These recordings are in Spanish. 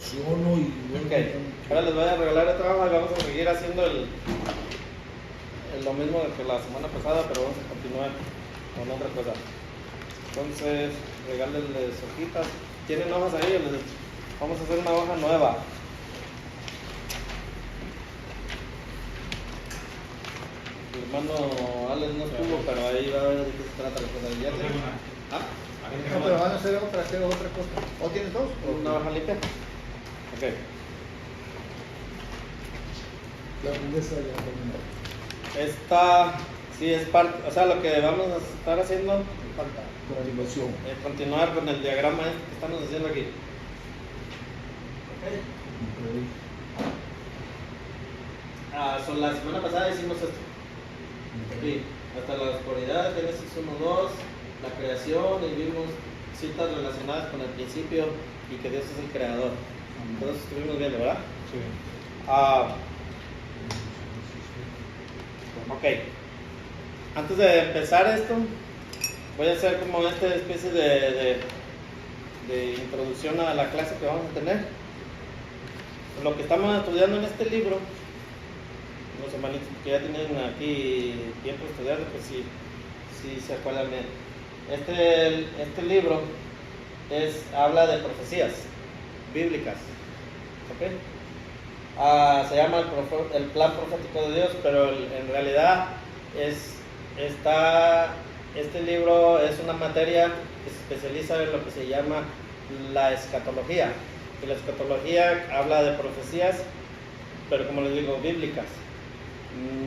emociono y bueno, Ok, ahora les voy a regalar otra hoja y vamos a seguir haciendo lo mismo que la semana pasada, pero vamos a continuar con otra cosa. Entonces, regálenles hojitas. ¿Tienen hojas ahí? Vamos a hacer una hoja nueva. Mi hermano Alex no estuvo, pero ahí va a ver de qué se trata la cosa. ¿Ya tienen? ¿Ah? No, pero van a hacer otra cosa. ¿O tienes dos? ¿Una hoja limpia? Ok. la grandeza ya terminó. Esta sí es parte, o sea, lo que vamos a estar haciendo, Falta. Continuación. continuar con el diagrama este que estamos haciendo aquí. La semana pasada hicimos esto. Sí, hasta la oscuridad, Génesis 1:2, la creación, y vimos citas relacionadas con el principio y que Dios es el creador. Entonces estuvimos viendo, ¿verdad? Sí. Ok. Antes de empezar esto, voy a hacer como esta especie de introducción a la clase que vamos a tener. Lo que estamos estudiando en este libro, los hermanitos que ya tienen aquí tiempo de estudiarlo, pues sí se acuerdan bien. Este libro habla de profecías bíblicas. ¿Ok? Se llama el plan profético de Dios, pero en realidad este libro es una materia que se especializa en lo que se llama la escatología. Y la escatología habla de profecías, pero como les digo, bíblicas.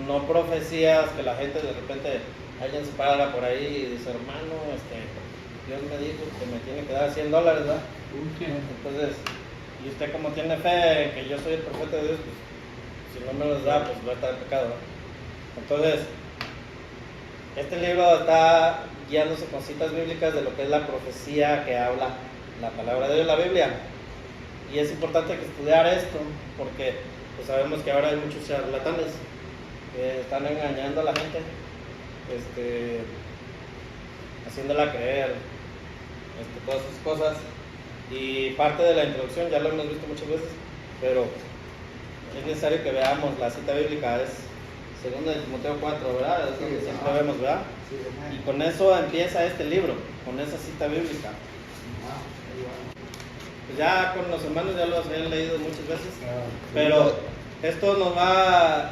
No profecías que la gente de repente alguien se para por ahí y dice, hermano, Dios me dijo que me tiene que dar $100, ¿verdad? Entonces, y usted como tiene fe en que yo soy el profeta de Dios, pues si no me los da, pues va a estar en pecado, ¿no? Entonces, este libro está guiándose con citas bíblicas de lo que es la profecía que habla la palabra de Dios, la Biblia. Y es importante que estudiar esto, porque pues sabemos que ahora hay muchos charlatanes que están engañando a la gente, haciéndola creer todas esas cosas. Y parte de la introducción ya lo hemos visto muchas veces, pero es necesario que veamos la cita bíblica, es 2 de Timoteo 4, ¿verdad? Es lo que siempre vemos, ¿verdad? Sí, Y con eso empieza este libro, con esa cita bíblica. Pues ya con los hermanos ya los he leído muchas veces, pero esto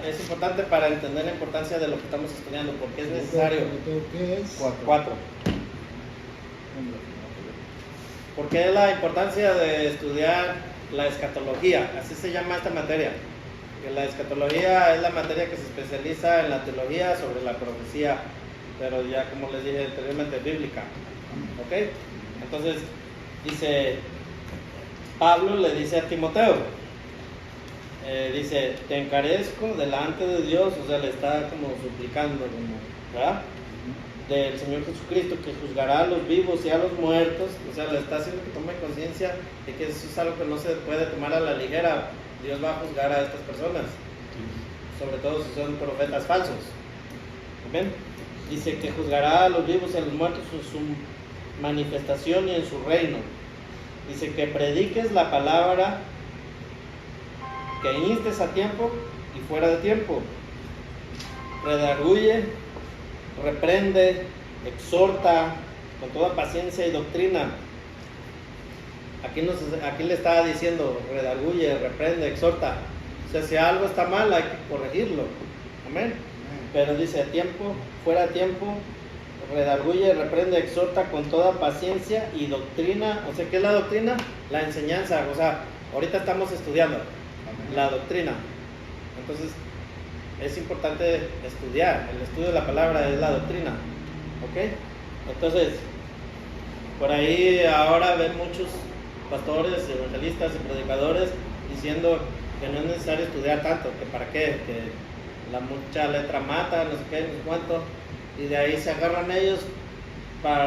es importante para entender la importancia de lo que estamos estudiando, porque es necesario. ¿Qué es? 4. ¿Por qué la importancia de estudiar la escatología? Así se llama esta materia. Que la escatología es la materia que se especializa en la teología sobre la profecía, pero ya como les dije anteriormente, bíblica. ¿Ok? Entonces, Pablo le dice a Timoteo, dice, te encarezco delante de Dios, o sea, le está como suplicando, ¿verdad? Del Señor Jesucristo, que juzgará a los vivos y a los muertos, o sea, le está haciendo que tome conciencia de que eso es algo que no se puede tomar a la ligera. Dios va a juzgar a estas personas, sobre todo si son profetas falsos. ¿Ven? Dice que juzgará a los vivos y a los muertos en su manifestación y en su reino. Dice que prediques la palabra, que instes a tiempo y fuera de tiempo, redarguye, reprende, exhorta con toda paciencia y doctrina. Aquí le está diciendo, redarguye, reprende, exhorta. O sea, si algo está mal hay que corregirlo. Amén. Pero dice a tiempo, fuera de tiempo, redarguye, reprende, exhorta con toda paciencia y doctrina. O sea, ¿qué es la doctrina? La enseñanza. O sea, ahorita estamos estudiando la doctrina. Entonces, es importante estudiar. El estudio de la palabra es la doctrina. ¿Ok? Entonces, por ahí ahora ven muchos pastores, evangelistas y predicadores diciendo que no es necesario estudiar tanto, que para qué, que la mucha letra mata, no sé qué, no sé cuánto, y de ahí se agarran ellos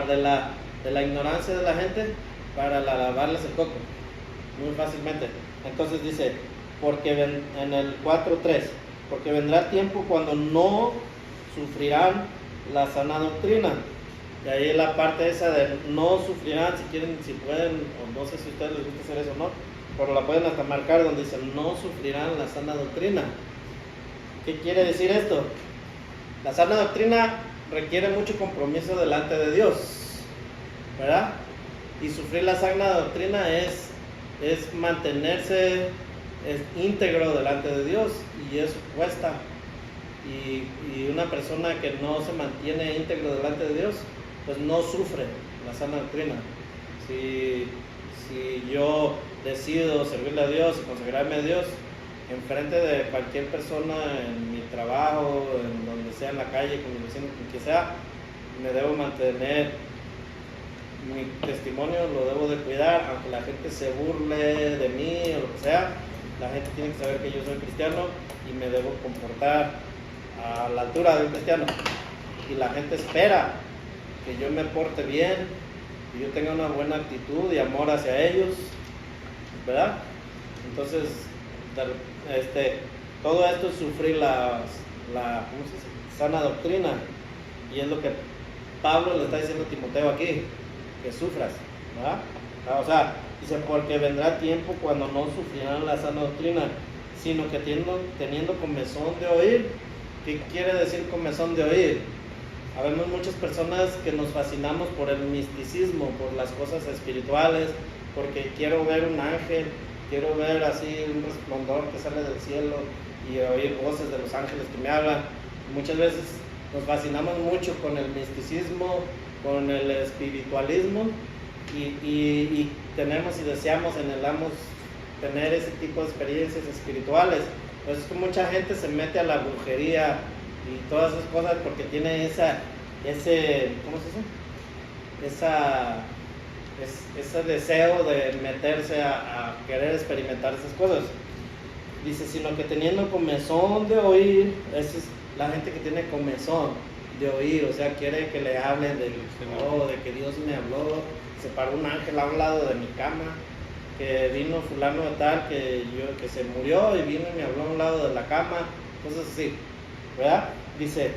de la ignorancia de la gente para lavarles el coco, muy fácilmente. Entonces dice, porque en el 4:3, porque vendrá tiempo cuando no sufrirán la sana doctrina. Y ahí la parte esa de no sufrirán, si quieren, si pueden, o no sé si a ustedes les gusta hacer eso o no, pero la pueden hasta marcar donde dice, no sufrirán la sana doctrina. ¿Qué quiere decir esto? La sana doctrina requiere mucho compromiso delante de Dios, ¿verdad? Y sufrir la sana doctrina es mantenerse íntegro delante de Dios, y eso cuesta. Y una persona que no se mantiene íntegro delante de Dios, pues no sufre la sana doctrina. Si yo decido servirle a Dios y consagrarme a Dios enfrente de cualquier persona, en mi trabajo, en donde sea, en la calle, con mi vecino, con quien sea, me debo mantener, mi testimonio lo debo de cuidar, aunque la gente se burle de mí o lo que sea. La gente tiene que saber que yo soy cristiano y me debo comportar a la altura de un cristiano, y la gente espera que yo me porte bien, que yo tenga una buena actitud y amor hacia ellos, ¿verdad? Entonces, todo esto es sufrir la ¿cómo se dice? Sana doctrina, y es lo que Pablo le está diciendo a Timoteo aquí, que sufras, ¿verdad? O sea, dice, porque vendrá tiempo cuando no sufrirán la sana doctrina, sino que teniendo comezón de oír. ¿Qué quiere decir comezón de oír? Habemos muchas personas que nos fascinamos por el misticismo, por las cosas espirituales, porque quiero ver un ángel, quiero ver así un resplandor que sale del cielo y oír voces de los ángeles que me hablan. Muchas veces nos fascinamos mucho con el misticismo, con el espiritualismo, y tenemos y deseamos, anhelamos tener ese tipo de experiencias espirituales. Pues es que mucha gente se mete a la brujería y todas esas cosas porque tiene ¿cómo se dice? Ese deseo de meterse a querer experimentar esas cosas. Dice, sino que teniendo comezón de oír, esa es la gente que tiene comezón de oír, o sea, quiere que le hablen de que Dios me habló, se paró un ángel a un lado de mi cama, que vino fulano de tal, que se murió y vino y me habló a un lado de la cama, cosas así, ¿verdad? Dice,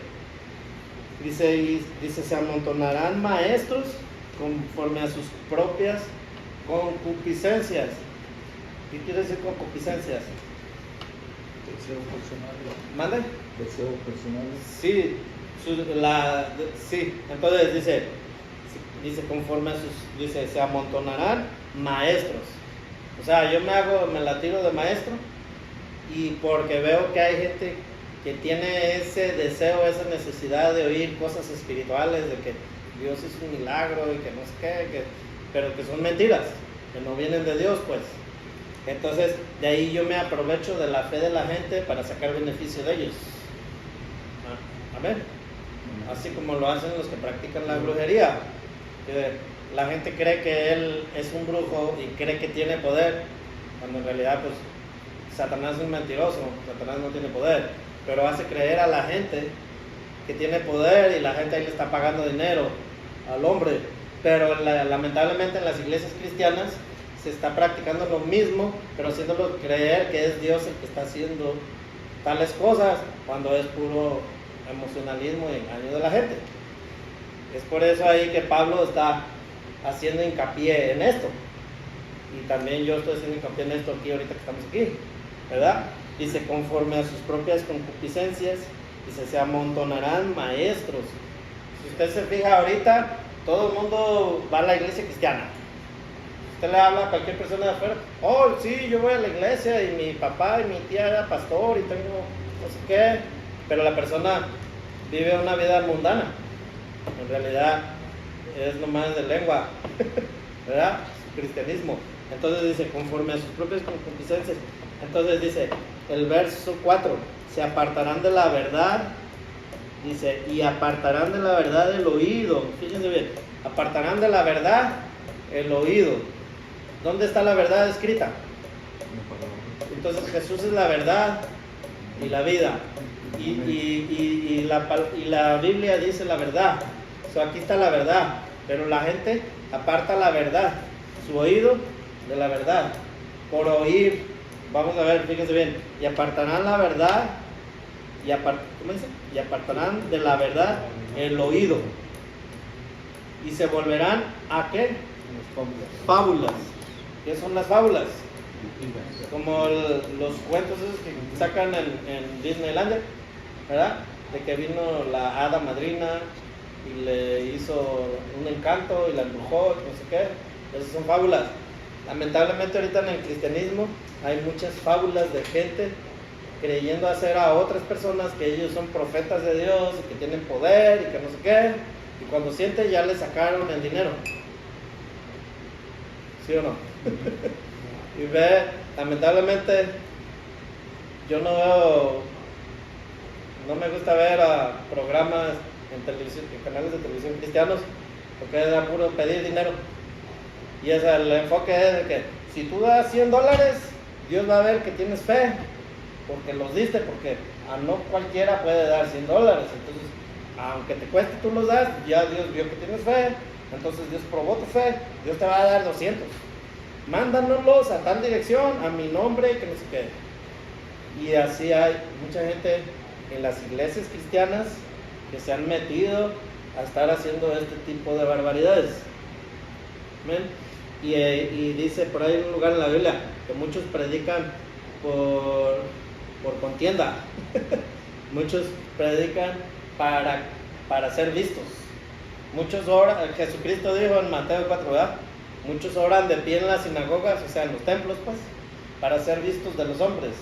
se amontonarán maestros conforme a sus propias concupiscencias. ¿Qué quiere decir concupiscencias? Deseo personal. ¿Mande? Deseo personal. Sí, sí, entonces dice conforme a dice, se amontonarán maestros. O sea, yo me la tiro de maestro, y porque veo que hay gente que tiene ese deseo, esa necesidad de oír cosas espirituales, de que Dios hizo un milagro y que no sé qué, pero que son mentiras, que no vienen de Dios, pues. Entonces, de ahí yo me aprovecho de la fe de la gente para sacar beneficio de ellos. Amén. Así como lo hacen los que practican la brujería. La gente cree que él es un brujo y cree que tiene poder, cuando en realidad pues Satanás es un mentiroso. Satanás no tiene poder, pero hace creer a la gente que tiene poder, y la gente ahí le está pagando dinero al hombre. Pero lamentablemente en las iglesias cristianas se está practicando lo mismo, pero haciéndolo creer que es Dios el que está haciendo tales cosas, cuando es puro emocionalismo y engaño de la gente. Es por eso ahí que Pablo está haciendo hincapié en esto, y también yo estoy haciendo hincapié en esto aquí ahorita que estamos aquí, ¿verdad? Dice, conforme a sus propias concupiscencias, dice, se amontonarán maestros. Si usted se fija ahorita, todo el mundo va a la iglesia cristiana. Usted le habla a cualquier persona de afuera, oh sí, yo voy a la iglesia y mi papá y mi tía era pastor y tengo no sé qué, pero la persona vive una vida mundana. En realidad es nomás de lengua, ¿verdad? Su cristianismo. Entonces dice, conforme a sus propias concupiscencias. Entonces dice, el verso 4, se apartarán de la verdad, dice, y apartarán de la verdad el oído. Fíjense bien, apartarán de la verdad el oído. ¿Dónde está la verdad escrita? Entonces Jesús es la verdad y la vida. Y la Biblia dice la verdad. Aquí está la verdad, pero la gente aparta la verdad, su oído de la verdad, por oír. Vamos a ver, fíjense bien, y apartarán la verdad, ¿cómo dice? Y apartarán de la verdad el oído, y se volverán a ¿qué? Las fábulas. Fábulas. ¿Qué son las fábulas? Como los cuentos esos que sacan en Disneylandia, ¿verdad? De que vino la hada madrina y le hizo un encanto y la embrujó, no sé qué. Esas son fábulas. Lamentablemente ahorita en el cristianismo hay muchas fábulas de gente creyendo hacer a otras personas que ellos son profetas de Dios y que tienen poder y que no sé qué, y cuando sienten ya le sacaron el dinero. ¿Sí o no? Y ve, lamentablemente yo no me gusta ver a programas en televisión, en canales de televisión cristianos, porque es a puro pedir dinero. Y el enfoque es de que si tú das $100, Dios va a ver que tienes fe, porque los diste, porque a no cualquiera puede dar $100. Entonces, aunque te cueste, tú los das, ya Dios vio que tienes fe, entonces Dios probó tu fe, Dios te va a dar 200. Mándanoslos a tal dirección, a mi nombre, que no sé qué. Y así hay mucha gente en las iglesias cristianas que se han metido a estar haciendo este tipo de barbaridades. ¿Ven? Y dice por ahí un lugar en la Biblia que muchos predican por contienda. Muchos predican para ser vistos. Muchos oran, Jesucristo dijo en Mateo 4, ¿verdad? Muchos oran de pie en las sinagogas, o sea, en los templos, pues, para ser vistos de los hombres.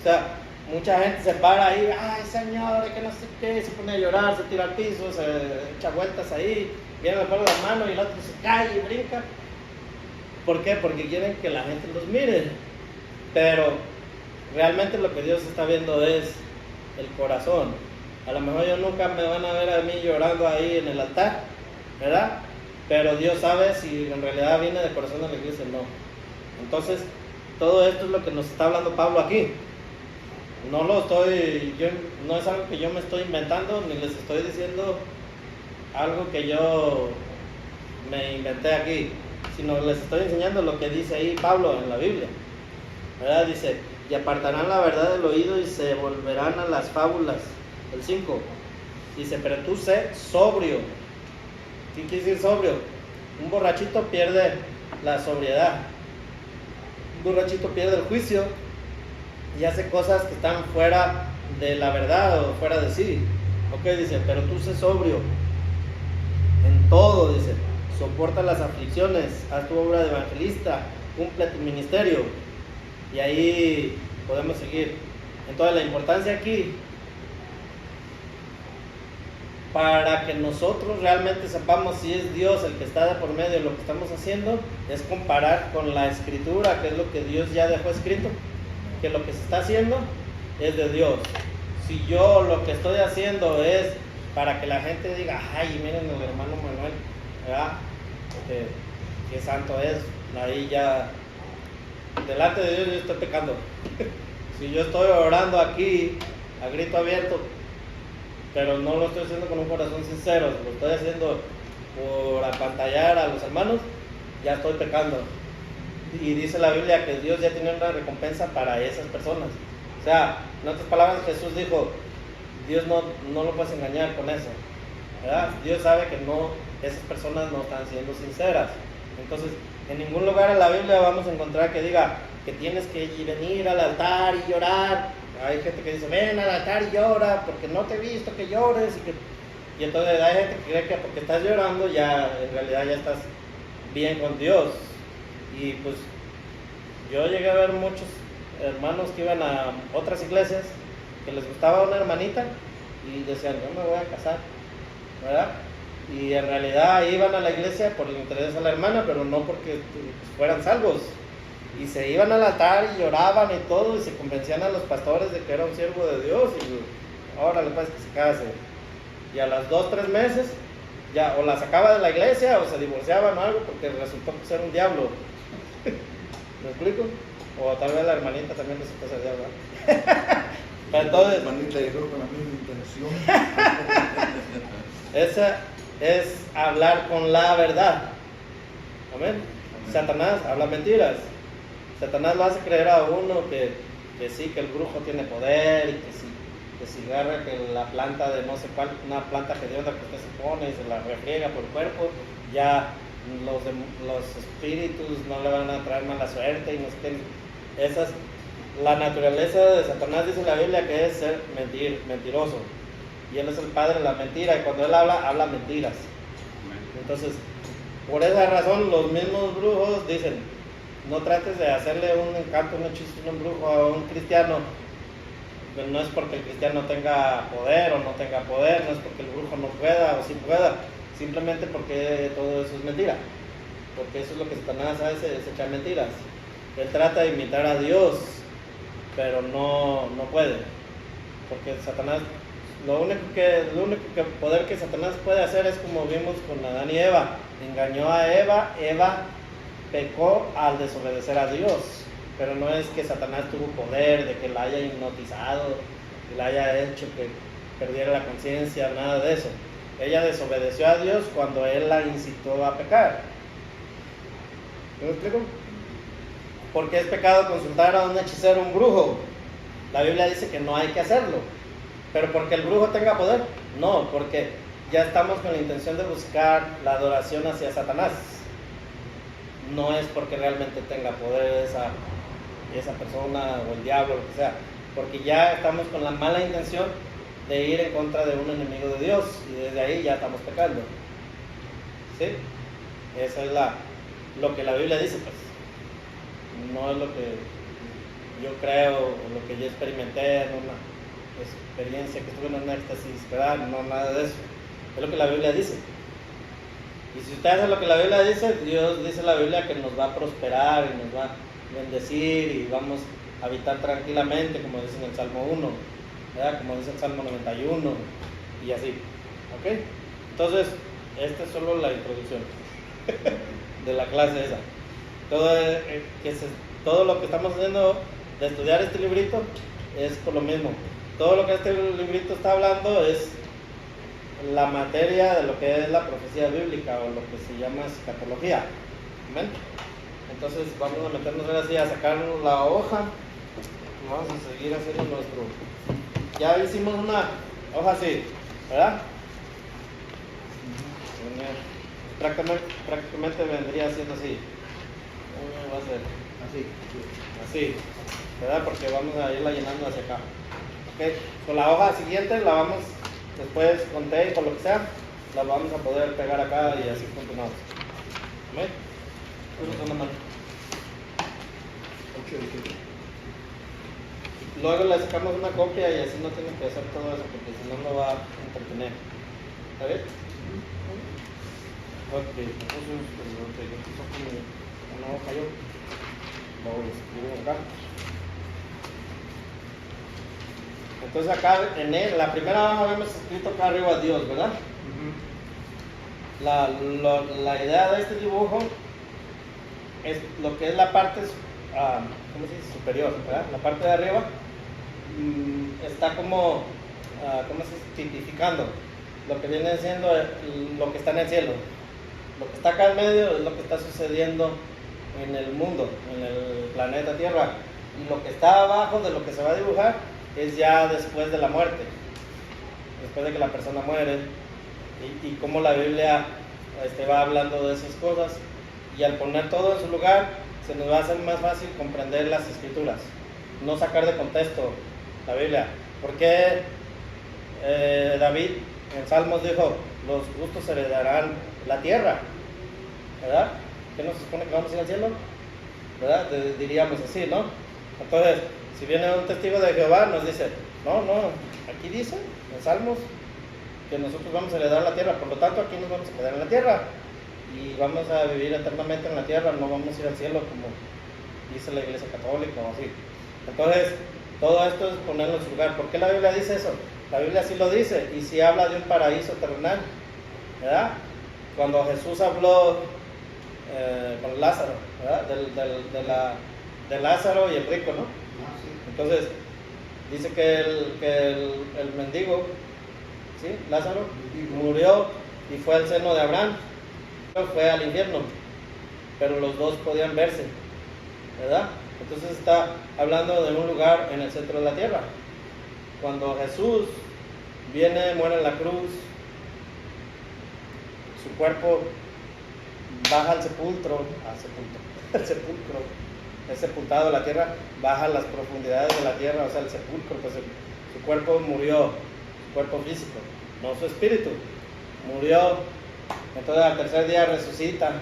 O sea, mucha gente se para ahí, ay Señor, que no sé qué, se pone a llorar, se tira al piso, se echa vueltas ahí, viene a poner la mano y el otro se cae y brinca. ¿Por qué? Porque quieren que la gente los mire. Pero realmente lo que Dios está viendo es el corazón. A lo mejor yo nunca me van a ver a mí llorando ahí en el altar, ¿verdad? Pero Dios sabe si en realidad viene de corazón de la iglesia o no. Entonces, todo esto es lo que nos está hablando Pablo aquí. No es algo que yo me estoy inventando, ni les estoy diciendo algo que yo me inventé aquí, sino les estoy enseñando lo que dice ahí Pablo en la Biblia, ¿verdad? Dice, y apartarán la verdad del oído y se volverán a las fábulas. El 5 dice, pero tú sé sobrio. ¿Qué quiere decir sobrio? Un borrachito pierde la sobriedad, un borrachito pierde el juicio y hace cosas que están fuera de la verdad o fuera de sí. Ok, dice, pero tú sé sobrio en todo, dice, soporta las aflicciones, haz tu obra de evangelista, cumple tu ministerio. Y ahí podemos seguir. Entonces la importancia aquí, para que nosotros realmente sepamos si es Dios el que está de por medio de lo que estamos haciendo, es comparar con la escritura, que es lo que Dios ya dejó escrito, que lo que se está haciendo es de Dios. Si yo lo que estoy haciendo es para que la gente diga, ay, miren el hermano Manuel, ¿verdad? Qué santo es, ahí ya, delante de Dios yo estoy pecando. Si yo estoy orando aquí a grito abierto, pero no lo estoy haciendo con un corazón sincero, lo estoy haciendo por apantallar a los hermanos, ya estoy pecando. Y dice la Biblia que Dios ya tiene una recompensa para esas personas. O sea, en otras palabras, Jesús dijo, Dios no lo puedes engañar con eso, ¿verdad? Dios sabe que esas personas no están siendo sinceras. Entonces, en ningún lugar en la Biblia vamos a encontrar que diga que tienes que venir al altar y llorar. Hay gente que dice, ven al altar y llora, porque no te he visto que llores. Y entonces hay gente que cree que porque estás llorando, ya en realidad ya estás bien con Dios. Y pues yo llegué a ver muchos hermanos que iban a otras iglesias, que les gustaba una hermanita y decían, yo me voy a casar, ¿verdad? Y en realidad iban a la iglesia por el interés de la hermana, pero no porque fueran salvos. Y se iban al altar y lloraban y todo, y se convencían a los pastores de que era un siervo de Dios, y ahora le parece que se case. Y a las 2-3 meses, ya o la sacaba de la iglesia o se divorciaban o algo, porque resultó ser un diablo. ¿Me explico? O tal vez la hermanita también resultó ser diablo. Pero entonces, La hermanita llegó con la misma intención. esa es hablar con la verdad. Amén. Satanás habla mentiras. Satanás lo hace creer a uno que sí, que el brujo tiene poder, y que si agarra que la planta de no sé cuál, una planta hedionda que usted se pone y se la refriega por el cuerpo, ya los espíritus no le van a traer mala suerte y no sé qué. Esa es la naturaleza de Satanás, dice la Biblia, que es ser mentiroso. Y él es el padre de la mentira, y cuando él habla mentiras. Entonces, por esa razón, los mismos brujos dicen, no trates de hacerle un encanto, un hechizo, un embrujo a un cristiano. No es porque el cristiano tenga poder o no tenga poder, no es porque el brujo no pueda o sí pueda, simplemente porque todo eso es mentira. Porque eso es lo que Satanás hace, es echar mentiras. Él trata de imitar a Dios, pero no puede. Porque Satanás, lo único poder que Satanás puede hacer es como vimos con Adán y Eva. Engañó a Eva, Eva pecó al desobedecer a Dios. Pero no es que Satanás tuvo poder, de que la haya hipnotizado, que la haya hecho que perdiera la conciencia, nada de eso. Ella desobedeció a Dios cuando él la incitó a pecar. ¿Me explico? Porque es pecado consultar a un hechicero, un brujo. La Biblia dice que no hay que hacerlo. Pero porque el brujo tenga poder, no, porque ya estamos con la intención de buscar la adoración hacia Satanás. No es porque realmente tenga poder esa persona o el diablo, lo que sea, porque ya estamos con la mala intención de ir en contra de un enemigo de Dios y desde ahí ya estamos pecando. ¿Sí? Eso es lo que la Biblia dice, pues. No es lo que yo creo o lo que yo experimenté en una experiencia que estuve en un éxtasis, ¿verdad? No, nada de eso. Es lo que la Biblia dice. Y si usted hace lo que la Biblia dice, Dios dice en la Biblia que nos va a prosperar y nos va a bendecir y vamos a habitar tranquilamente, como dice en el Salmo 1, ¿verdad? Como dice el Salmo 91 y así. ¿Ok? Entonces, esta es solo la introducción de la clase esa. Todo lo que estamos haciendo de estudiar este librito es por lo mismo. Todo lo que este librito está hablando es la materia de lo que es la profecía bíblica o lo que se llama escatología. ¿Amén? Entonces vamos a meternos ahora sí a sacar la hoja y vamos a seguir haciendo nuestro. Ya hicimos una hoja así, ¿verdad? Prácticamente vendría siendo así. ¿Cómo va a ser? Así, ¿verdad? Porque vamos a irla llenando hacia acá. ¿Ok? Con la hoja siguiente la vamos, después con tape o lo que sea, la vamos a poder pegar acá y así continuamos. ¿Ok? Una mano. Luego le sacamos una copia y así no tienen que hacer todo eso porque si no va a entretener. ¿Está bien? Ok, entonces yo una hoja yo. Lo escribo acá. Entonces acá en la primera hoja habíamos escrito acá arriba Dios, ¿verdad? La idea de este dibujo es lo que es la parte ¿cómo se dice? Superior, ¿verdad? La parte de arriba está como ¿cómo se dice? Tipificando lo que viene siendo lo que está en el cielo. Lo que está acá en medio es lo que está sucediendo en el mundo, en el planeta Tierra. Y lo que está abajo de lo que se va a dibujar es ya después de la muerte, después de que la persona muere, y cómo la Biblia va hablando de esas cosas. Y al poner todo en su lugar, se nos va a hacer más fácil comprender las escrituras, no sacar de contexto la Biblia. Porque David en Salmos dijo, los justos heredarán la tierra, ¿verdad? ¿Qué nos supone que vamos a ir al cielo? ¿Verdad? Diríamos así, ¿no? Entonces, si viene un testigo de Jehová, nos dice, no, aquí dice, en Salmos, que nosotros vamos a heredar la tierra, por lo tanto aquí nos vamos a quedar en la tierra y vamos a vivir eternamente en la tierra, no vamos a ir al cielo como dice la Iglesia Católica o así. Entonces, todo esto es ponerlo en su lugar. ¿Por qué la Biblia dice eso? La Biblia sí lo dice, y sí habla de un paraíso terrenal, ¿verdad? Cuando Jesús habló con Lázaro, ¿verdad? De Lázaro y el rico, ¿no? Entonces, dice que el mendigo, ¿sí? Lázaro, murió y fue al seno de Abraham, fue al infierno, pero los dos podían verse, ¿verdad? Entonces está hablando de un lugar en el centro de la tierra. Cuando Jesús muere en la cruz, su cuerpo baja al sepulcro, es sepultado en la tierra, baja a las profundidades de la tierra, o sea, el sepulcro, pues su cuerpo murió, su cuerpo físico, no su espíritu, murió. Entonces al tercer día resucita,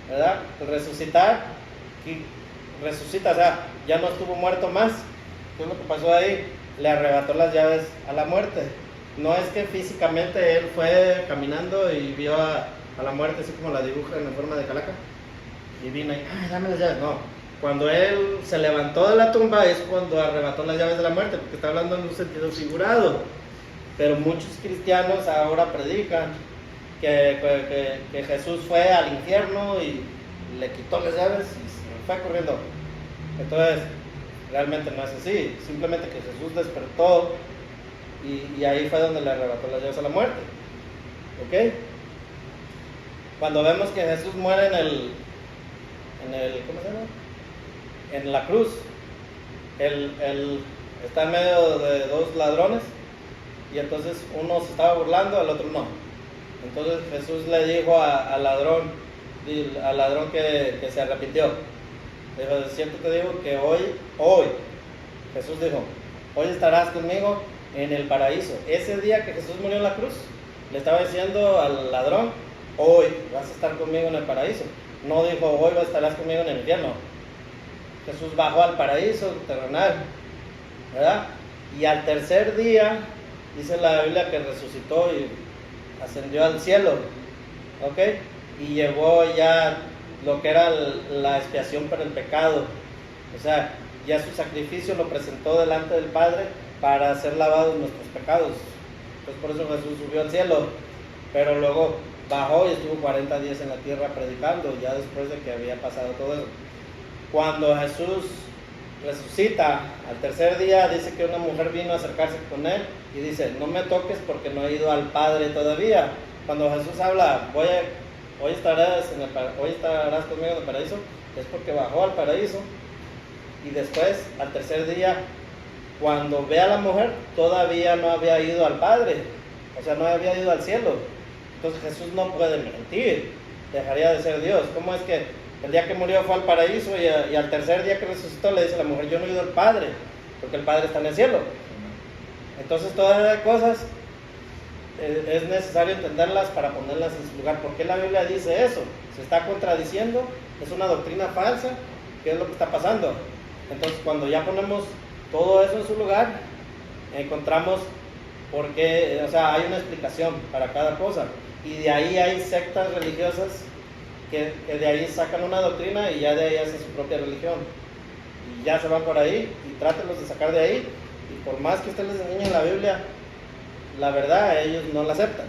¿verdad? El resucitar, resucita, o sea, ya no estuvo muerto más. ¿Qué es lo que pasó ahí? Le arrebató las llaves a la muerte. No es que físicamente él fue caminando y vio a la muerte así como la dibuja en forma de calaca y vino y, ay, dame las llaves. No, cuando él se levantó de la tumba es cuando arrebató las llaves de la muerte, porque está hablando en un sentido figurado. Pero muchos cristianos ahora predican que Jesús fue al infierno y le quitó las llaves y se fue corriendo. Entonces, realmente no es así, simplemente que Jesús despertó y ahí fue donde le arrebató las llaves a la muerte. ¿Ok? Cuando vemos que Jesús muere en el ¿cómo se llama? En la cruz, él está en medio de dos ladrones y entonces uno se estaba burlando, el otro no. Entonces Jesús le dijo al ladrón que se arrepintió, dijo, de cierto te digo que hoy, Jesús dijo, hoy estarás conmigo en el paraíso. Ese día que Jesús murió en la cruz, le estaba diciendo al ladrón, hoy vas a estar conmigo en el paraíso. No dijo, hoy estarás conmigo en el infierno. Jesús bajó al paraíso terrenal, ¿verdad? Y al tercer día, dice la Biblia que resucitó y ascendió al cielo, ¿ok? Y llevó ya lo que era la expiación por el pecado. O sea, ya su sacrificio lo presentó delante del Padre para ser lavados nuestros pecados. Entonces por eso Jesús subió al cielo, pero luego bajó y estuvo 40 días en la tierra predicando, ya después de que había pasado todo eso. Cuando Jesús resucita al tercer día, dice que una mujer vino a acercarse con él y dice, no me toques porque no he ido al Padre todavía. Cuando Jesús habla, hoy estarás conmigo en el paraíso, es porque bajó al paraíso. Y después, al tercer día, cuando ve a la mujer, todavía no había ido al Padre, o sea, no había ido al cielo. Entonces Jesús no puede mentir, dejaría de ser Dios. ¿Cómo es que el día que murió fue al paraíso y al tercer día que resucitó le dice a la mujer, yo no he ido al Padre, porque el Padre está en el cielo? Entonces todas esas cosas es necesario entenderlas para ponerlas en su lugar. ¿Por qué la Biblia dice eso? Se está contradiciendo, es una doctrina falsa. ¿Qué es lo que está pasando? Entonces cuando ya ponemos todo eso en su lugar, encontramos por qué, o sea, hay una explicación para cada cosa. Y de ahí hay sectas religiosas que de ahí sacan una doctrina y ya de ahí hacen su propia religión. Y ya se van por ahí y trátenlos de sacar de ahí. Y por más que usted les enseñe la Biblia, la verdad, ellos no la aceptan.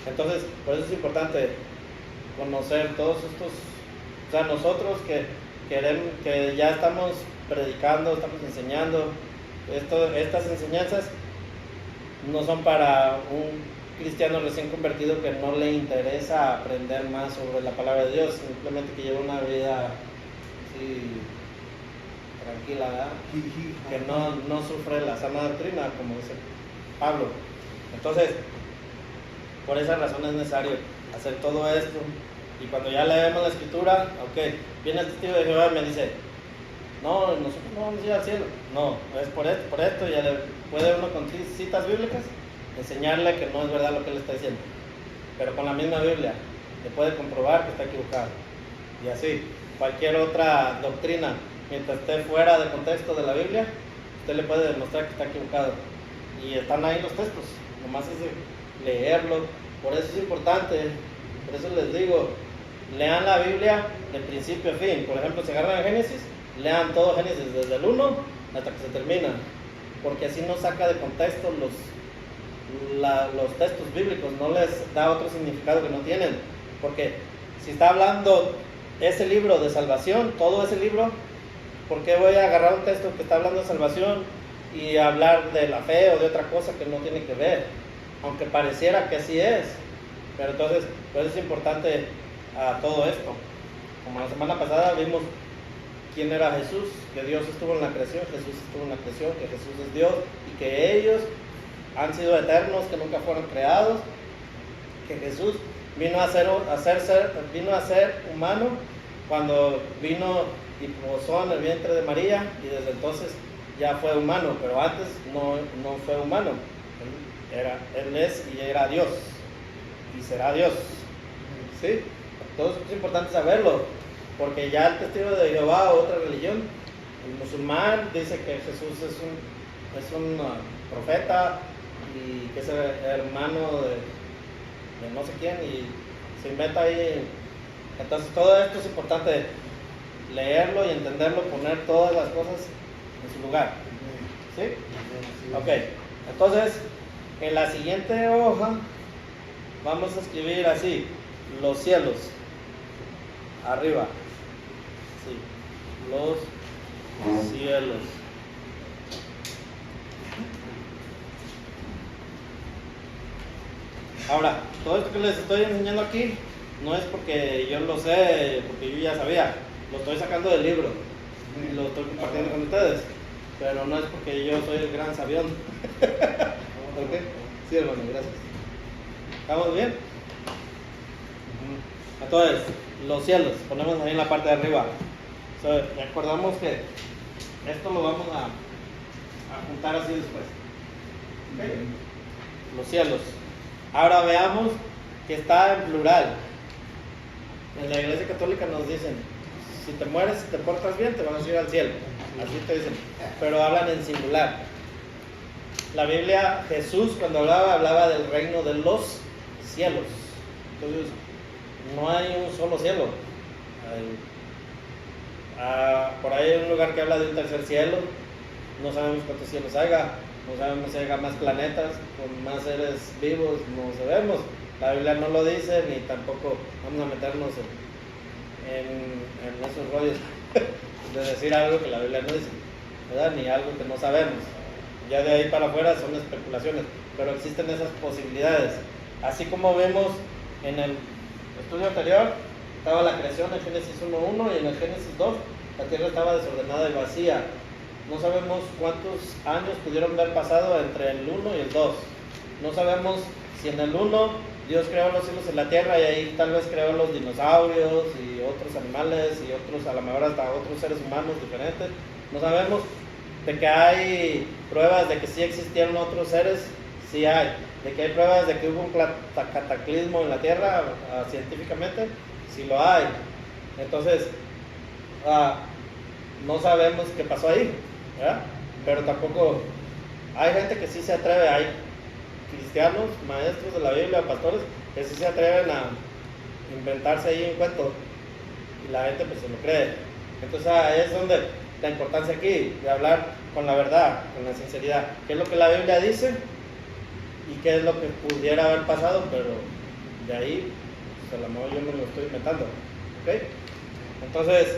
Entonces, por eso es importante conocer todos estos, o sea, nosotros que ya estamos predicando, estamos enseñando, estas enseñanzas no son para un cristiano recién convertido que no le interesa aprender más sobre la palabra de Dios, simplemente que lleva una vida así tranquila, ¿verdad? Que no sufre la sana doctrina, como dice Pablo. Entonces, por esa razón es necesario hacer todo esto. Y cuando ya leemos la escritura, ok, viene el testigo de Jehová y me dice, no, nosotros no vamos a ir al cielo. No, es por esto, ya le puede uno con citas bíblicas enseñarle que no es verdad lo que él está diciendo. Pero con la misma Biblia le puede comprobar que está equivocado. Y así, cualquier otra doctrina, mientras esté fuera del contexto de la Biblia, usted le puede demostrar que está equivocado. Y están ahí los textos, nomás es de leerlo. Por eso es importante, por eso les digo, lean la Biblia de principio a fin. Por ejemplo, si agarran el Génesis, lean todo Génesis desde el 1 hasta que se termina, porque así no saca de contexto los textos bíblicos, no les da otro significado que no tienen. Porque si está hablando ese libro de salvación, todo ese libro, ¿por qué voy a agarrar un texto que está hablando de salvación y hablar de la fe o de otra cosa que no tiene que ver? Aunque pareciera que así es. Pero entonces, pues es importante todo esto. Como la semana pasada vimos quién era Jesús, que Dios estuvo en la creación, Jesús estuvo en la creación, que Jesús es Dios y que ellos han sido eternos, que nunca fueron creados, que Jesús vino a ser humano cuando vino y posó en el vientre de María y desde entonces ya fue humano, pero antes no fue humano. Él es y era Dios y será Dios. ¿Sí? Entonces es importante saberlo, porque ya el testigo de Jehová o otra religión, el musulmán, dice que Jesús es un profeta y que es el hermano de no sé quién y se inventa ahí. Entonces todo esto es importante leerlo y entenderlo, poner todas las cosas en su lugar. ¿Sí? Ok, entonces en la siguiente hoja vamos a escribir así: los cielos, arriba, sí, los cielos. Ahora, todo esto que les estoy enseñando aquí no es porque yo lo sé, porque yo ya sabía, lo estoy sacando del libro y lo estoy compartiendo con ustedes, pero no es porque yo soy el gran sabión. ¿Ok? Sí, hermano, gracias. ¿Estamos bien? Entonces, los cielos, ponemos ahí en la parte de arriba. Recordamos que esto lo vamos a juntar así después. ¿Okay? Los cielos. Ahora veamos que está en plural. En la Iglesia Católica nos dicen, si te mueres, si te portas bien, te vas a ir al cielo. Así te dicen, pero hablan en singular. La Biblia, Jesús cuando hablaba del reino de los cielos. Entonces, no hay un solo cielo. Por ahí hay un lugar que habla de un tercer cielo. No sabemos cuántos cielos haya. No sabemos si haya más planetas con más seres vivos. No sabemos. La Biblia no lo dice, ni tampoco vamos a meternos en esos rollos de decir algo que la Biblia no dice, ¿verdad? Ni algo que no sabemos. Ya de ahí para afuera son especulaciones, pero existen esas posibilidades. Así como vemos en el estudio anterior, estaba la creación en Génesis 1:1 y en el Génesis 2 la tierra estaba desordenada y vacía. No sabemos cuántos años pudieron haber pasado entre el 1 y el 2. No sabemos si en el 1 Dios creó los cielos y la tierra y ahí tal vez creó los dinosaurios y otros animales y otros, a lo mejor hasta otros seres humanos diferentes. No sabemos. De que hay pruebas de que sí existieron otros seres, sí hay. De que hay pruebas de que hubo un cataclismo en la tierra, científicamente, sí lo hay. Entonces, no sabemos qué pasó ahí, ¿verdad? Pero tampoco hay gente que sí se atreve, hay cristianos, maestros de la Biblia, pastores, que sí se atreven a inventarse ahí un cuento y la gente pues se lo cree. Entonces es donde la importancia aquí de hablar con la verdad, con la sinceridad, qué es lo que la Biblia dice y qué es lo que pudiera haber pasado, pero de ahí pues a lo mejor yo me lo estoy inventando. ¿Ok? Entonces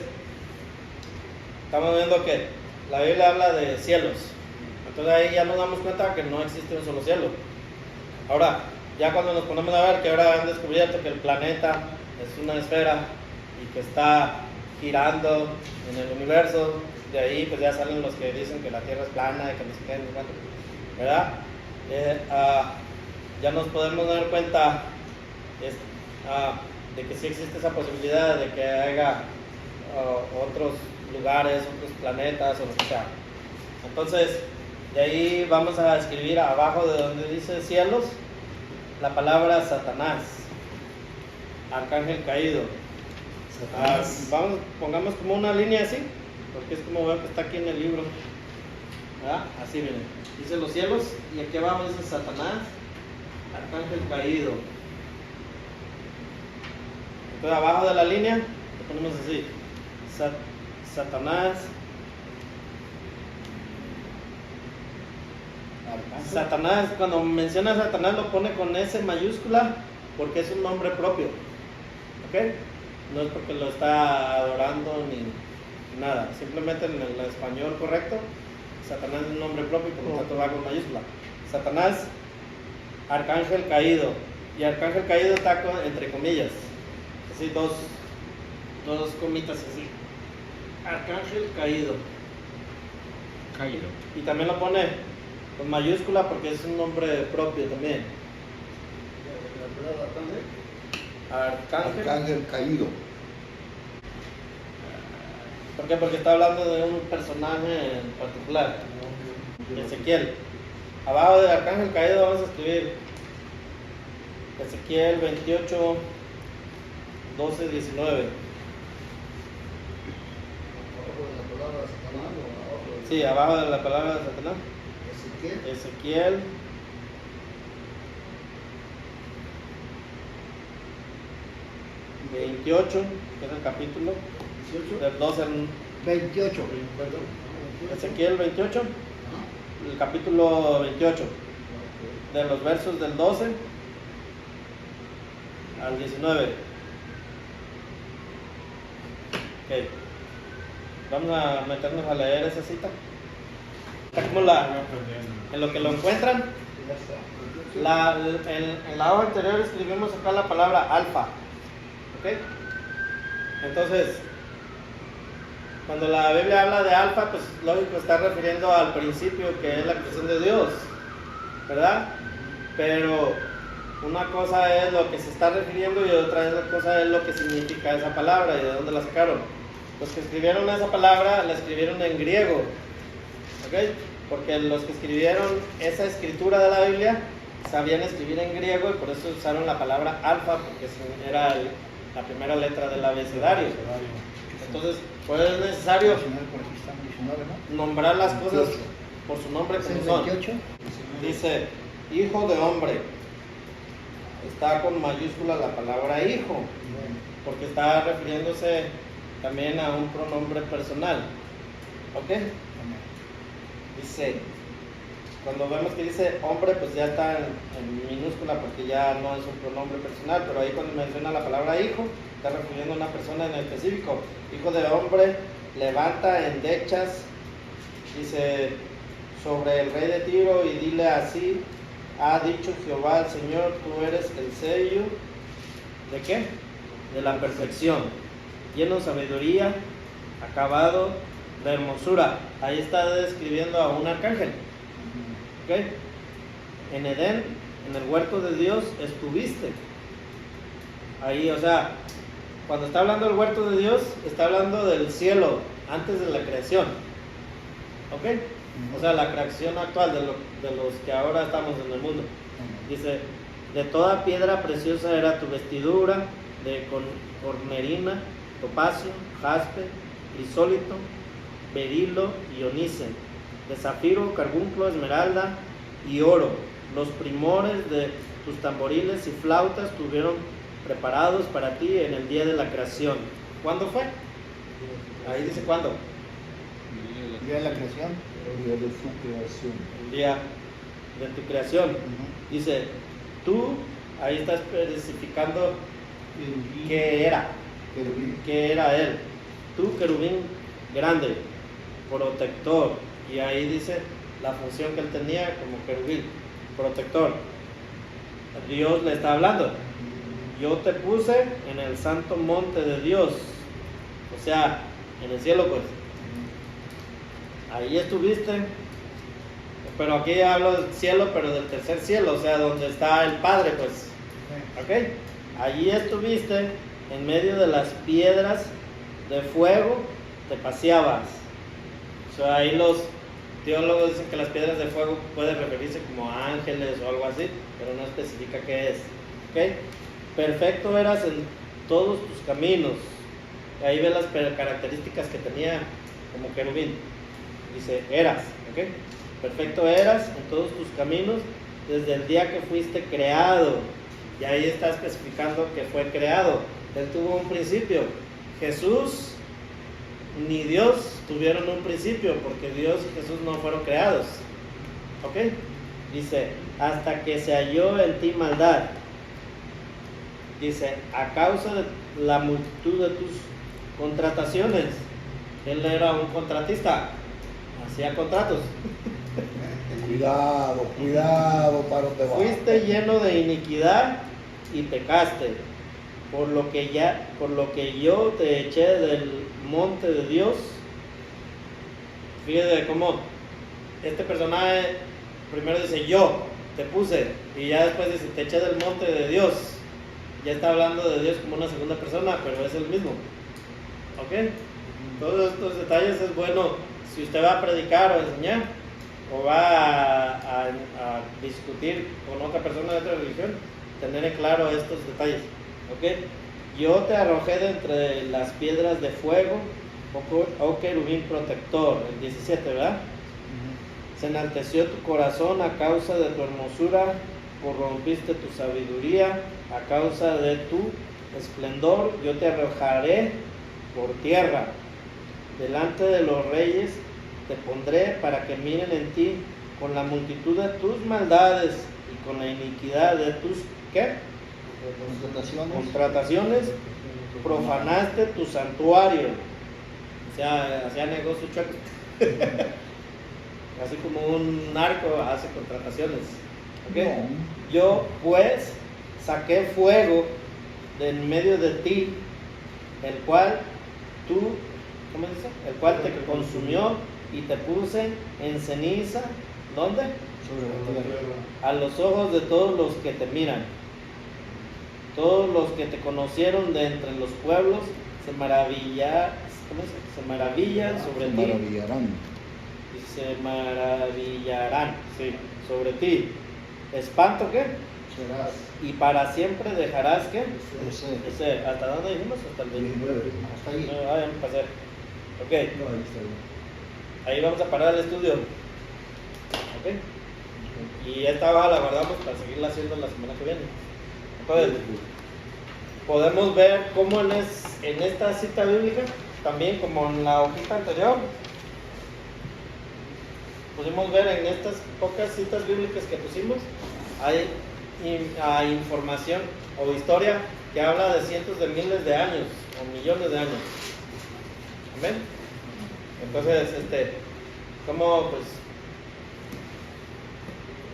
estamos viendo que la Biblia habla de cielos, entonces ahí ya nos damos cuenta que no existe un solo cielo. Ahora, ya cuando nos ponemos a ver que ahora han descubierto que el planeta es una esfera y que está girando en el universo, de ahí pues ya salen los que dicen que la Tierra es plana y que no se queden, ¿verdad? Ya nos podemos dar cuenta de que sí existe esa posibilidad de que haya otros lugares, otros planetas o lo que sea. Entonces, de ahí vamos a escribir abajo de donde dice cielos la palabra Satanás, arcángel caído. Pongamos como una línea así, porque es como veo que está aquí en el libro. ¿Verdad? Así miren, dice los cielos y aquí abajo dice Satanás, arcángel caído. Entonces abajo de la línea lo ponemos así, Satanás. Satanás, cuando menciona a Satanás lo pone con S mayúscula porque es un nombre propio. ¿Ok? No es porque lo está adorando ni nada, simplemente en el español correcto, Satanás es un nombre propio y por lo tanto va con mayúscula. Satanás, arcángel caído, y arcángel caído está entre comillas, así dos comitas así, arcángel caído. Y también lo pone con mayúscula porque es un nombre propio también. Arcángel caído. ¿Por qué? Porque está hablando de un personaje en particular, Ezequiel. Abajo del arcángel caído vamos a escribir Ezequiel 28, 12, 19. Sí, abajo de la palabra de Satanás. Ezequiel 28, que es el capítulo, del 12 al 28. Ezequiel 28, el capítulo 28, de los versos del 12 al 19. Ok, vamos a meternos a leer esa cita. Está como en lo que lo encuentran. En la hoja anterior escribimos acá la palabra alfa. ¿Ok? Entonces, cuando la Biblia habla de alfa, pues lógico está refiriendo al principio, que es la creación de Dios, ¿verdad? Pero una cosa es lo que se está refiriendo y otra cosa es lo que significa esa palabra y de dónde la sacaron. Los que escribieron esa palabra la escribieron en griego, ¿ok? Porque los que escribieron esa escritura de la Biblia sabían escribir en griego y por eso usaron la palabra alfa, porque era la primera letra del abecedario. Entonces, pues es necesario nombrar las cosas por su nombre como son. Dice, hijo de hombre. Está con mayúscula la palabra hijo, porque está refiriéndose también a un pronombre personal. ¿Ok? Dice, cuando vemos que dice hombre, pues ya está en minúscula porque ya no es un pronombre personal, pero ahí cuando menciona la palabra hijo, está refiriendo a una persona en específico. Hijo de hombre, levanta endechas, dice, sobre el rey de Tiro y dile así, ha dicho Jehová el Señor, tú eres el sello, ¿de qué? De la perfección, lleno de sabiduría, acabado de hermosura. Ahí está describiendo a un arcángel. ¿Ok? En Edén, en el huerto de Dios, estuviste. Ahí, o sea, cuando está hablando del huerto de Dios, está hablando del cielo, antes de la creación. ¿Ok? O sea, la creación actual de los que ahora estamos en el mundo. Dice, de toda piedra preciosa era tu vestidura, de cornerina, topacio, jaspe, crisólito, berilo y onice, de zafiro, carbunclo, esmeralda y oro. Los primores de tus tamboriles y flautas estuvieron preparados para ti en el día de la creación. ¿Cuándo fue? Ahí dice cuándo. El día de la creación. El día de su creación. El día de tu creación. Dice, tú, ahí estás especificando qué era. ¿Qué era él? Tú, querubín grande, protector. Y ahí dice la función que él tenía como querubín, protector. Dios le está hablando. Yo te puse en el santo monte de Dios. O sea, en el cielo, pues. Ahí estuviste. Pero aquí hablo del cielo, pero del tercer cielo, o sea, donde está el Padre, pues. ¿Ok? Allí estuviste, en medio de las piedras de fuego, te paseabas. O sea, ahí los teólogos dicen que las piedras de fuego pueden referirse como a ángeles o algo así, pero no especifica qué es. ¿Ok? Perfecto eras en todos tus caminos. Ahí ves las características que tenía como querubín. Dice, eras, ¿ok? Perfecto eras en todos tus caminos desde el día que fuiste creado. Y ahí está especificando que fue creado. Él tuvo un principio. Jesús ni Dios tuvieron un principio, porque Dios y Jesús no fueron creados. ¿Ok? Dice, hasta que se halló en ti maldad. Dice, a causa de la multitud de tus contrataciones. Él era un contratista, hacía contratos. Cuidado, para donde vas. Fuiste lleno de iniquidad y pecaste, por lo que yo te eché del monte de Dios. Fíjate cómo este personaje primero dice yo te puse, y ya después dice te eché del monte de Dios. Ya está hablando de Dios como una segunda persona, pero es el mismo. ¿Ok? Todos estos detalles es bueno si usted va a predicar o enseñar o va a discutir con otra persona de otra religión, tener en claro estos detalles. ¿Ok? Yo te arrojé de entre las piedras de fuego, oh querubín protector, el 17, ¿verdad? Se enalteció tu corazón a causa de tu hermosura, corrompiste tu sabiduría a causa de tu esplendor. Yo te arrojaré por tierra, delante de los reyes te pondré para que miren en ti con la multitud de tus maldades y con la iniquidad de tus ¿qué? Contrataciones. Profanaste tu santuario, o sea, hacía negocio chueco. Así como un narco hace contrataciones. ¿Okay? No. Yo pues saqué fuego de en medio de ti, el cual tú, ¿cómo dice? El cual te consumió y te puse en ceniza. ¿Dónde? Sobre la tierra. A los ojos de todos los que te miran. Todos los que te conocieron de entre los pueblos se maravillan, ¿cómo dice? Se maravillan sobre ti. Maravillarán. Y se maravillarán, sí, sobre ti. ¿Espanto qué? Serás. Y para siempre dejarás qué? Ese. ¿Hasta dónde dijimos? Hasta el 29. Hasta ahí. No, ya me pasé. Ok, No, ahí está bien. ahí vamos a parar el estudio. Ok. Y esta hoja la guardamos para seguirla haciendo la semana que viene. Entonces, podemos ver cómo en esta cita bíblica, también como en la hojita anterior, pudimos ver en estas pocas citas bíblicas que pusimos, hay información o historia que habla de cientos de miles de años o millones de años. Amén. Entonces, como pues,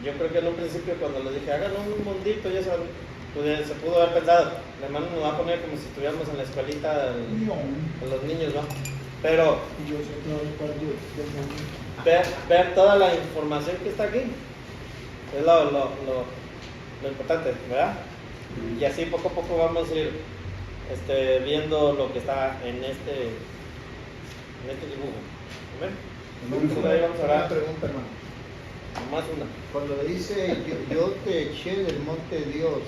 yo creo que en un principio cuando le dije hagan un mundito, ya saben, pues, se pudo haber pensado, la hermano nos va a poner como si estuviéramos en la escuelita de los niños, ¿no? Pero Yo sé que para Dios. ver toda la información que está aquí es lo importante, ¿verdad? Y así poco a poco vamos a ir viendo lo que está en este dibujo. ¿Amén? Entonces, ahí vamos a Una orar. pregunta, hermano. Más una. Cuando le dice yo te eché del monte de Dios,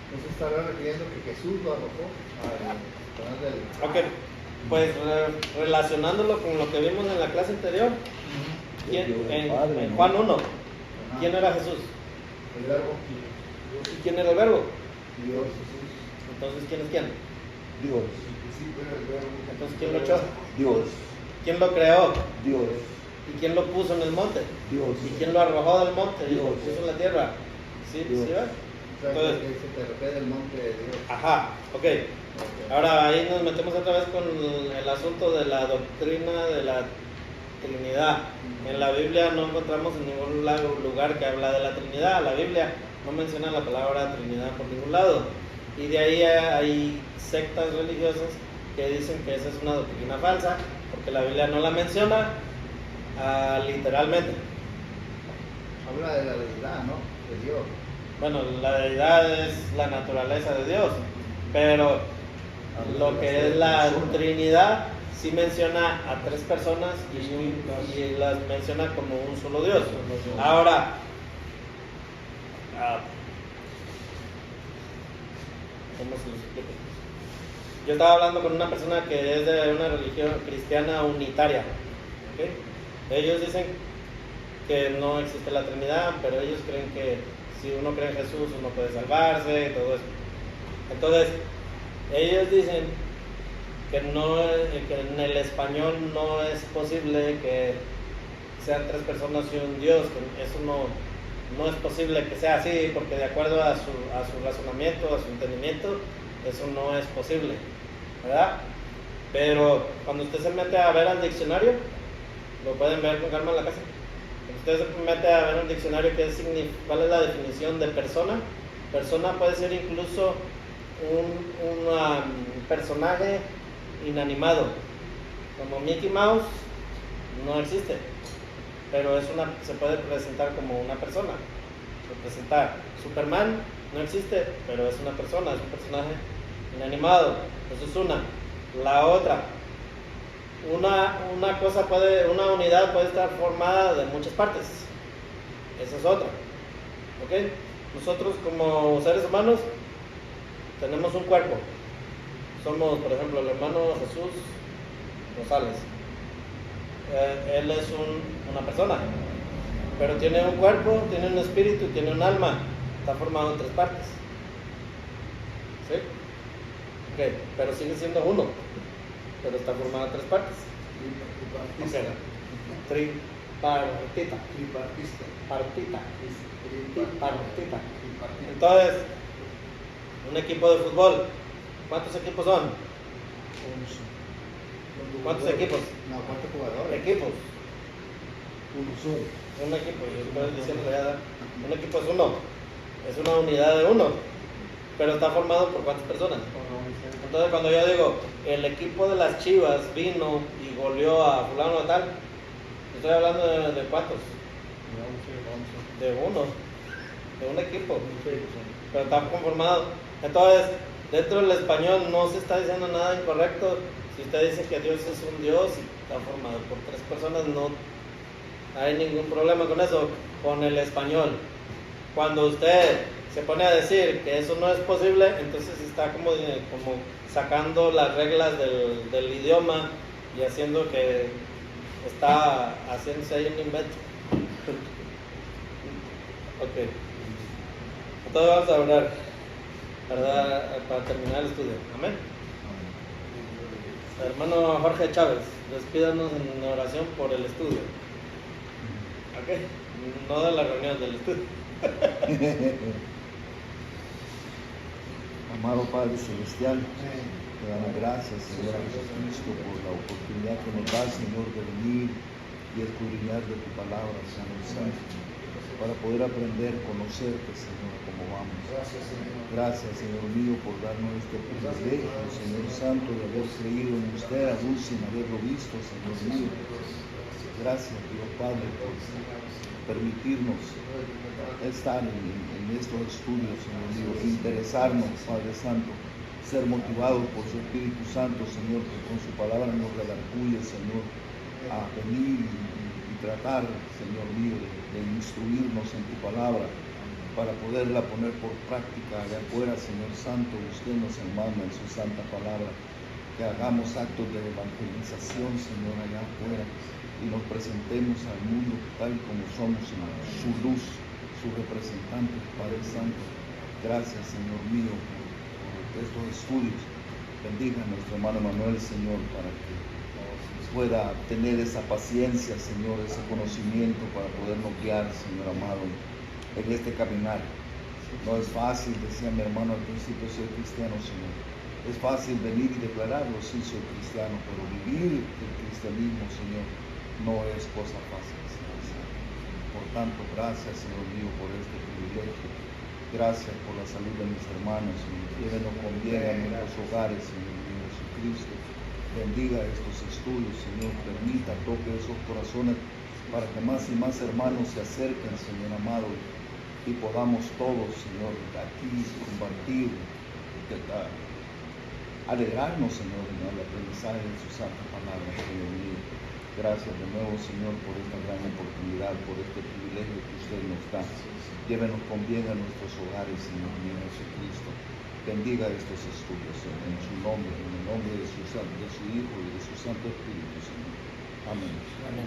¿no se estará refiriendo que Jesús lo arrojó al del... Ok, pues relacionándolo con lo que vimos en la clase anterior, en Juan 1, ¿quién era Jesús? El verbo. ¿Y quién era el verbo? Dios. Entonces, ¿quién es quién? Dios. Entonces, ¿quién lo echó? Dios. ¿Quién lo creó? Dios. ¿Y quién lo puso en el monte? Dios. ¿Y quién lo arrojó del monte? Dios. ¿Lo puso en la tierra? ¿Sí? Dios. ¿Sí ves? O sea, Entonces- que se te refiere del monte de Dios. Ajá, ok. Ahora ahí nos metemos otra vez con el asunto de la doctrina de la Trinidad. En la Biblia no encontramos en ningún lugar que habla de la Trinidad. La Biblia no menciona la palabra Trinidad por ningún lado. Y de ahí hay sectas religiosas que dicen que esa es una doctrina falsa, porque la Biblia no la menciona literalmente. Habla de la deidad, ¿no? De Dios. Bueno, la deidad es la naturaleza de Dios, pero lo que es la Trinidad sí menciona a tres personas y las menciona como un solo Dios. Ahora, ¿cómo se los explico? Yo estaba hablando con una persona que es de una religión cristiana unitaria. ¿Ok? Ellos dicen que no existe la Trinidad, pero ellos creen que si uno cree en Jesús uno puede salvarse y todo eso. Entonces, ellos dicen que en el español no es posible que sean tres personas y un Dios, que eso no es posible que sea así, porque de acuerdo a su razonamiento, a su entendimiento, eso no es posible, ¿verdad? Pero cuando usted se mete a ver al diccionario, lo pueden ver con calma en la casa. Cuando usted se mete a ver un diccionario, ¿cuál es la definición de persona? Persona puede ser incluso un personaje inanimado, como Mickey Mouse no existe, pero se puede presentar como una persona. Representar Superman no existe, pero es una persona, es un personaje inanimado. Eso es una. La otra, una unidad puede estar formada de muchas partes. Esa es otra. ¿Ok? Nosotros como seres humanos tenemos un cuerpo. Somos, por ejemplo, el hermano Jesús González. Él es una persona, pero tiene un cuerpo, tiene un espíritu, tiene un alma. Está formado en 3 partes. ¿Sí? Ok, pero sigue siendo uno, pero está formado en 3 partes. Tripartita. Entonces, un equipo de fútbol, ¿cuántos equipos son? ¿Cuántos equipos? No, ¿cuántos jugadores? Equipos. Uno solo. Un equipo, yo estoy diciendo ya, un equipo es uno, es una unidad de uno, pero está formado por ¿cuántas personas? Entonces cuando yo digo, el equipo de las Chivas vino y goleó a fulano de tal, estoy hablando de ¿cuántos? De uno, de un equipo, pero está conformado. Entonces, dentro del español no se está diciendo nada incorrecto. Si usted dice que Dios es un Dios y está formado por 3 personas, no hay ningún problema con eso, con el español. Cuando usted se pone a decir que eso no es posible, entonces está como sacando las reglas del idioma y haciendo que está haciéndose ahí un invento. Ok. Entonces vamos a orar, ¿verdad? Para terminar el estudio. Amén. Hermano Jorge Chávez, despídanos en oración por el estudio. Ok, no de la reunión, del estudio. Amado Padre Celestial, te damos gracias, Señor Jesucristo, por la oportunidad que nos da, Señor, de venir y escudriñar de tu palabra, Señor Santo, para poder aprender, conocerte, Señor, como vamos. Gracias, Señor mío, por darnos este privilegio, Señor Santo, de haber creído en usted, aún sin haberlo visto, Señor mío. Gracias, Dios Padre, por permitirnos estar en estos estudios, Señor mío, interesarnos, Padre Santo, ser motivados por su Espíritu Santo, Señor, que con su palabra nos redarguye, Señor, a venir y tratar, Señor mío, de instruirnos en tu palabra para poderla poner por práctica allá afuera, Señor Santo. Usted nos manda en su santa palabra que hagamos actos de evangelización, Señor, allá afuera, y nos presentemos al mundo tal como somos, en su luz, su representante, Padre Santo. Gracias, Señor mío, por estos estudios. Bendiga a nuestro hermano Manuel, Señor, para que pueda tener esa paciencia, Señor, ese conocimiento para podernos guiar, Señor amado, en este caminar. No es fácil, decía mi hermano al principio, ser cristiano, Señor. Es fácil venir y declararlo, sí, soy cristiano, pero vivir el cristianismo, Señor, no es cosa fácil, Señor. Por tanto, gracias, Señor mío, por este privilegio. Gracias por la salud de mis hermanos, Señor. Llévenos con bien a nuestros hogares, Señor mío, Jesucristo. Bendiga estos estudios, Señor. Permita, toque esos corazones para que más y más hermanos se acerquen, Señor amado, y podamos todos, Señor, aquí compartir, alegrarnos, Señor, en el aprendizaje de su santa palabra, Señor mío. Gracias de nuevo, Señor, por esta gran oportunidad, por este privilegio que usted nos da. Llévenos con bien a nuestros hogares, Señor mío, Jesucristo. Bendiga estos estudios, Señor, en su nombre, en el nombre de su Hijo y de su Santo Espíritu, Señor. Amén. Amén.